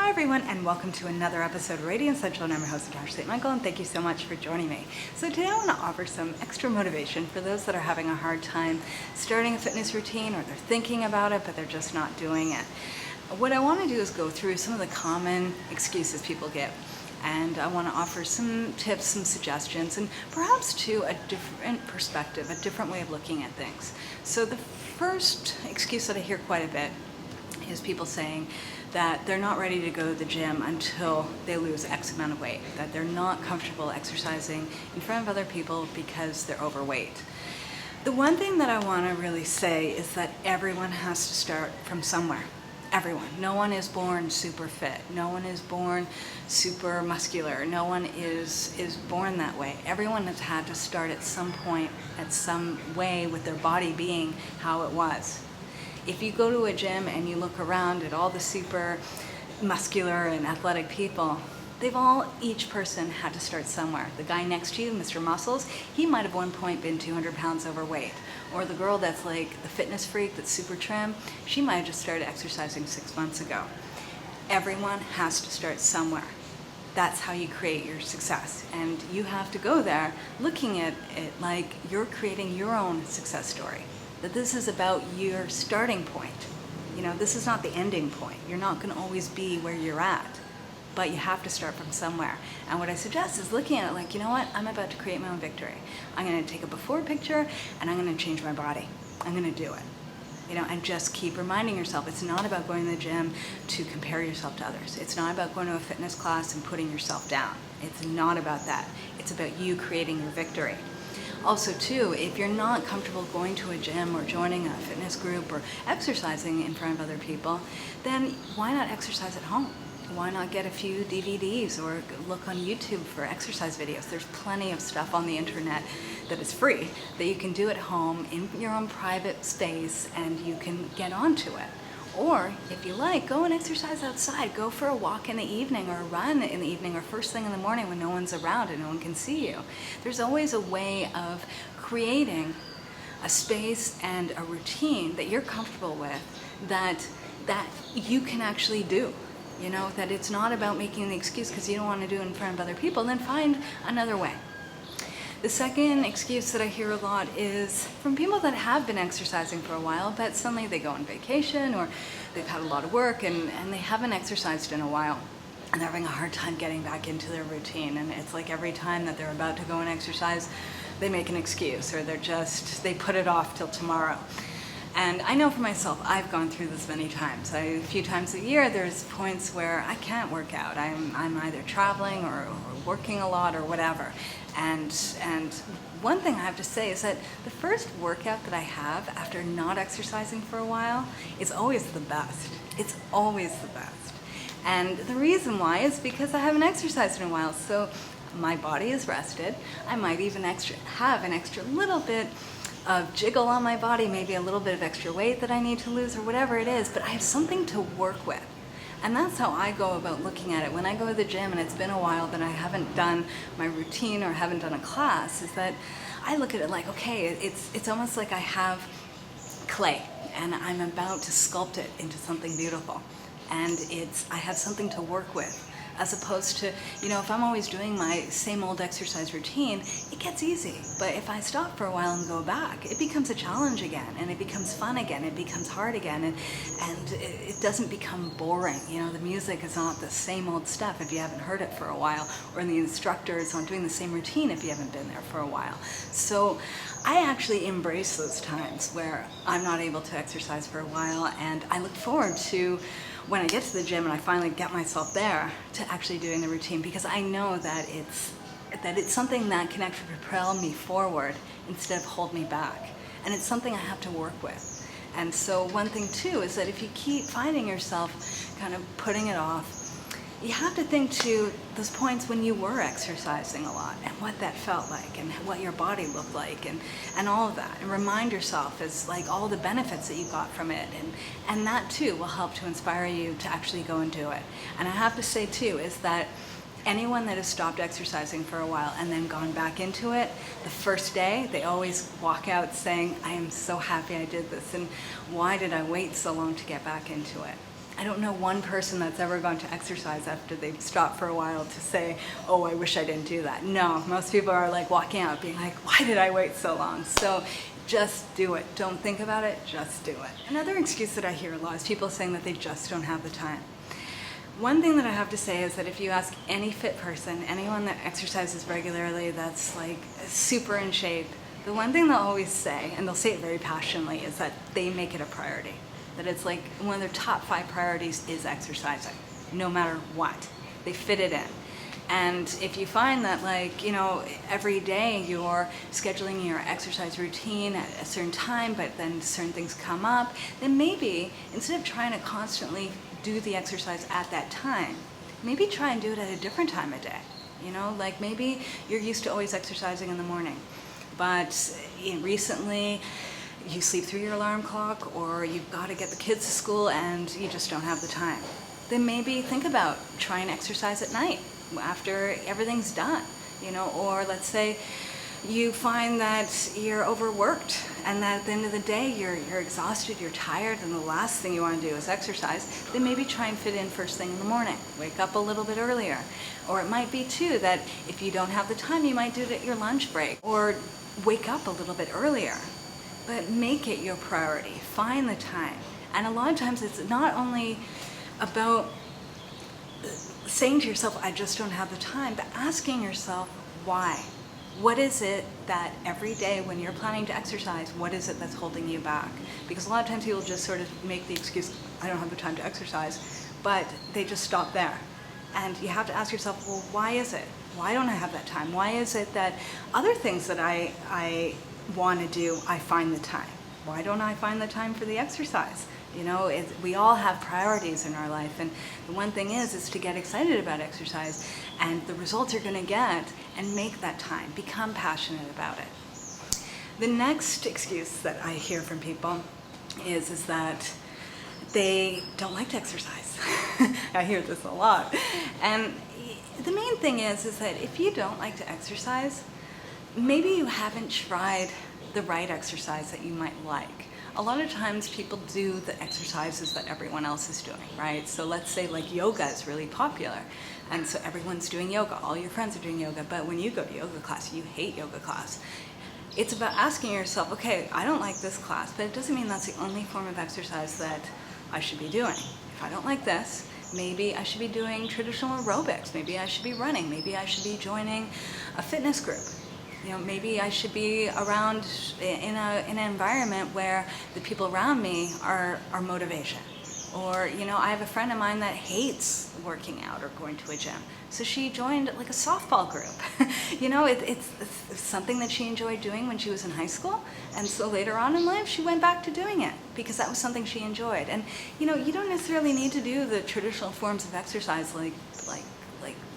Hi everyone, and welcome to another episode of Radiant Central, and I'm your host, Natasha St. Michael, and thank you so much for joining me. So today I want to offer some extra motivation for those that are having a hard time starting a fitness routine, or they're thinking about it, but they're just not doing it. What I want to do is go through some of the common excuses people give, and I want to offer some tips, some suggestions, and perhaps too a different perspective, a different way of looking at things. So the first excuse that I hear quite a bit is people saying that they're not ready to go to the gym until they lose X amount of weight, that they're not comfortable exercising in front of other people because they're overweight. The one thing that I want to really say is that everyone has to start from somewhere. Everyone. No one is born super fit. No one is born super muscular. No one is born that way. Everyone has had to start at some point, at some way, with their body being how it was. If you go to a gym and you look around at all the super muscular and athletic people, each person had to start somewhere. The guy next to you, Mr. Muscles, he might have one point been 200 pounds overweight. Or the girl that's like the fitness freak that's super trim, she might have just started exercising 6 months ago. Everyone has to start somewhere. That's how you create your success. And you have to go there looking at it like you're creating your own success story. That this is about your starting point. You know, this is not the ending point. You're not going to always be where you're at, but you have to start from somewhere. And what I suggest is looking at it like, you know what, I'm about to create my own victory. I'm going to take a before picture and I'm going to change my body. I'm going to do it. You know, and just keep reminding yourself, it's not about going to the gym to compare yourself to others. It's not about going to a fitness class and putting yourself down. It's not about that. It's about you creating your victory. Also too, if you're not comfortable going to a gym or joining a fitness group or exercising in front of other people, then why not exercise at home? Why not get a few DVDs or look on YouTube for exercise videos? There's plenty of stuff on the internet that is free that you can do at home in your own private space, and you can get onto it. Or, if you like, go and exercise outside. Go for a walk in the evening, or a run in the evening, or first thing in the morning when no one's around and no one can see you. There's always a way of creating a space and a routine that you're comfortable with, that you can actually do. You know, that it's not about making an excuse because you don't want to do it in front of other people. Then find another way. The second excuse that I hear a lot is from people that have been exercising for a while, but suddenly they go on vacation or they've had a lot of work and they haven't exercised in a while, and they're having a hard time getting back into their routine. And it's like every time that they're about to go and exercise, they make an excuse, or they put it off till tomorrow. And I know for myself, I've gone through this many times. A few times a year, there's points where I can't work out. I'm either traveling or working a lot or whatever. And one thing I have to say is that the first workout that I have after not exercising for a while is always the best. It's always the best. And the reason why is because I haven't exercised in a while. So my body is rested. I might even have an extra little bit of jiggle on my body, maybe a little bit of extra weight that I need to lose or whatever it is, but I have something to work with. And that's how I go about looking at it. When I go to the gym and it's been a while that I haven't done my routine or haven't done a class, is that I look at it like, okay, it's almost like I have clay and I'm about to sculpt it into something beautiful. And I have something to work with. As opposed to, you know, if I'm always doing my same old exercise routine, it gets easy. But if I stop for a while and go back, it becomes a challenge again, and it becomes fun again, it becomes hard again, and it doesn't become boring. You know, the music is not the same old stuff if you haven't heard it for a while, or the instructor is not doing the same routine if you haven't been there for a while. So I actually embrace those times where I'm not able to exercise for a while, and I look forward to when I get to the gym and I finally get myself there to actually doing the routine, because I know that it's something that can actually propel me forward instead of hold me back. And it's something I have to work with. And so one thing too is that if you keep finding yourself kind of putting it off, you have to think to those points when you were exercising a lot and what that felt like and what your body looked like and all of that. And remind yourself as like all the benefits that you got from it. And that too will help to inspire you to actually go and do it. And I have to say too is that anyone that has stopped exercising for a while and then gone back into it, the first day, they always walk out saying, I am so happy I did this, and why did I wait so long to get back into it? I don't know one person that's ever gone to exercise after they've stopped for a while to say, oh, I wish I didn't do that. No, most people are like walking out being like, why did I wait so long? So just do it. Don't think about it, just do it. Another excuse that I hear a lot is people saying that they just don't have the time. One thing that I have to say is that if you ask any fit person, anyone that exercises regularly, that's like super in shape, the one thing they'll always say, and they'll say it very passionately, is that they make it a priority. That it's like one of their top 5 priorities is exercising, no matter what. They fit it in. And if you find that, like, you know, every day you're scheduling your exercise routine at a certain time, but then certain things come up, then maybe instead of trying to constantly do the exercise at that time, maybe try and do it at a different time of day. You know, like maybe you're used to always exercising in the morning, but recently you sleep through your alarm clock, or you've got to get the kids to school and you just don't have the time. Then maybe think about trying to exercise at night after everything's done, you know, or let's say you find that you're overworked and that at the end of the day you're exhausted, you're tired, and the last thing you want to do is exercise. Then maybe try and fit in first thing in the morning. Wake up a little bit earlier. Or it might be too that if you don't have the time, you might do it at your lunch break, or wake up a little bit earlier. But make it your priority. Find the time. And a lot of times it's not only about saying to yourself, I just don't have the time, but asking yourself, why? What is it that every day when you're planning to exercise, what is it that's holding you back? Because a lot of times people just sort of make the excuse, I don't have the time to exercise, but they just stop there. And you have to ask yourself, well, why is it? Why don't I have that time? Why is it that other things that I want to do, I find the time? Why don't I find the time for the exercise? You know, we all have priorities in our life, and the one thing is to get excited about exercise and the results you're going to get, and make that time. Become passionate about it. The next excuse that I hear from people is that they don't like to exercise. I hear this a lot. And the main thing is that if you don't like to exercise, maybe you haven't tried the right exercise that you might like. A lot of times people do the exercises that everyone else is doing, right? So let's say like yoga is really popular, and so everyone's doing yoga, all your friends are doing yoga, but when you go to yoga class, you hate yoga class. It's about asking yourself, okay, I don't like this class, but it doesn't mean that's the only form of exercise that I should be doing. If I don't like this, maybe I should be doing traditional aerobics, maybe I should be running, maybe I should be joining a fitness group. You know, maybe I should be around in an environment where the people around me are motivation. Or, you know, I have a friend of mine that hates working out or going to a gym. So she joined like a softball group. You know, it's something that she enjoyed doing when she was in high school. And so later on in life, she went back to doing it because that was something she enjoyed. And, you know, you don't necessarily need to do the traditional forms of exercise like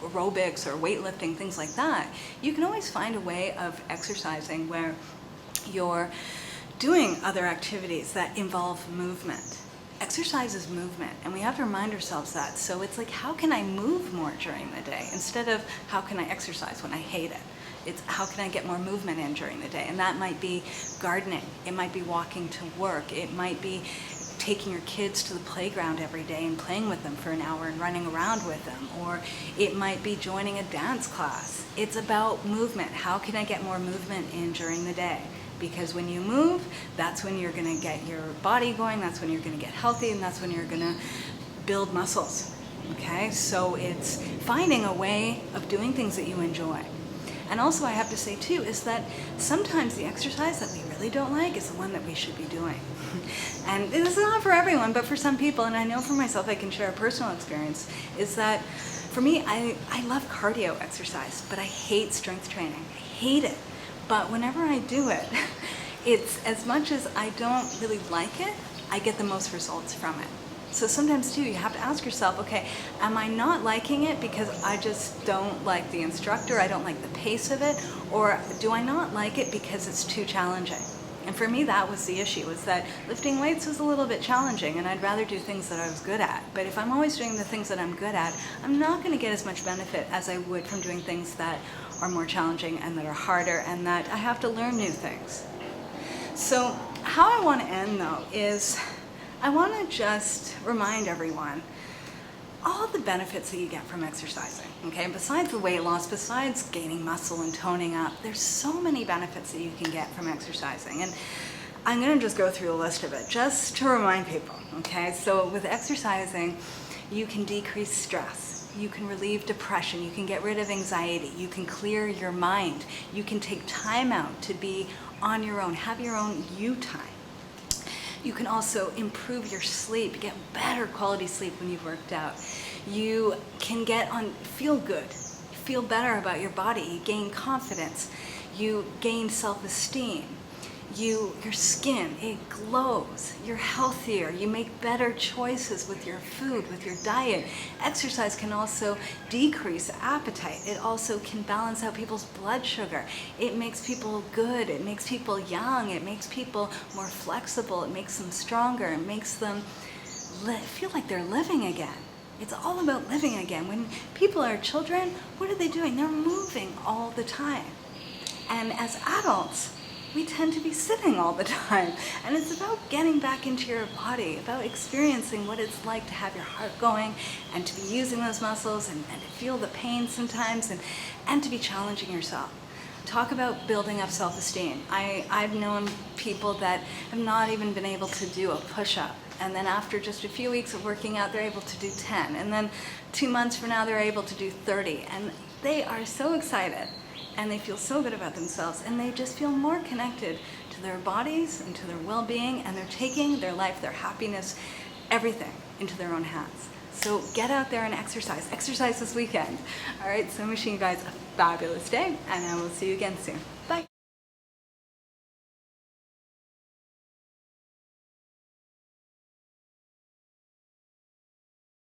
aerobics or weightlifting, things like that. You can always find a way of exercising where you're doing other activities that involve movement. Exercise is movement, and we have to remind ourselves that. So it's like, how can I move more during the day instead of how can I exercise when I hate it? It's how can I get more movement in during the day? And that might be gardening, it might be walking to work, it might be taking your kids to the playground every day and playing with them for an hour and running around with them, or it might be joining a dance class. It's about movement. How can I get more movement in during the day? Because when you move, that's when you're going to get your body going, that's when you're going to get healthy, and that's when you're going to build muscles. Okay, so it's finding a way of doing things that you enjoy. And also I have to say too, is that sometimes the exercise that we really don't like is the one that we should be doing. And this is not for everyone, but for some people, and I know for myself I can share a personal experience, is that for me, I love cardio exercise, but I hate strength training. I hate it. But whenever I do it, it's as much as I don't really like it, I get the most results from it. So sometimes too, you have to ask yourself, okay, am I not liking it because I just don't like the instructor, I don't like the pace of it, or do I not like it because it's too challenging? And for me, that was the issue, was that lifting weights was a little bit challenging, and I'd rather do things that I was good at. But if I'm always doing the things that I'm good at, I'm not going to get as much benefit as I would from doing things that are more challenging and that are harder and that I have to learn new things. So how I want to end though is I want to just remind everyone all the benefits that you get from exercising, okay? Besides the weight loss, besides gaining muscle and toning up, there's so many benefits that you can get from exercising. And I'm gonna just go through a list of it just to remind people, okay? So with exercising, you can decrease stress, you can relieve depression, you can get rid of anxiety, you can clear your mind, you can take time out to be on your own, have your own you time. You can also improve your sleep, get better quality sleep when you've worked out. You can feel good, feel better about your body, you gain confidence, you gain self-esteem. Your skin, it glows, you're healthier, you make better choices with your food, with your diet. Exercise can also decrease appetite. It also can balance out people's blood sugar. It makes people good, it makes people young, it makes people more flexible, it makes them stronger, it makes them feel like they're living again. It's all about living again. When people are children, what are they doing? They're moving all the time. And as adults, we tend to be sitting all the time. And it's about getting back into your body, about experiencing what it's like to have your heart going and to be using those muscles and to feel the pain sometimes and to be challenging yourself. Talk about building up self-esteem. I've known people that have not even been able to do a push-up. And then after just a few weeks of working out, they're able to do 10. And then 2 months from now, they're able to do 30. And they are so excited. And they feel so good about themselves, and they just feel more connected to their bodies and to their well-being, and they're taking their life, their happiness, everything into their own hands. So get out there and exercise. Exercise this weekend. All right, so I'm wishing you guys a fabulous day, and I will see you again soon.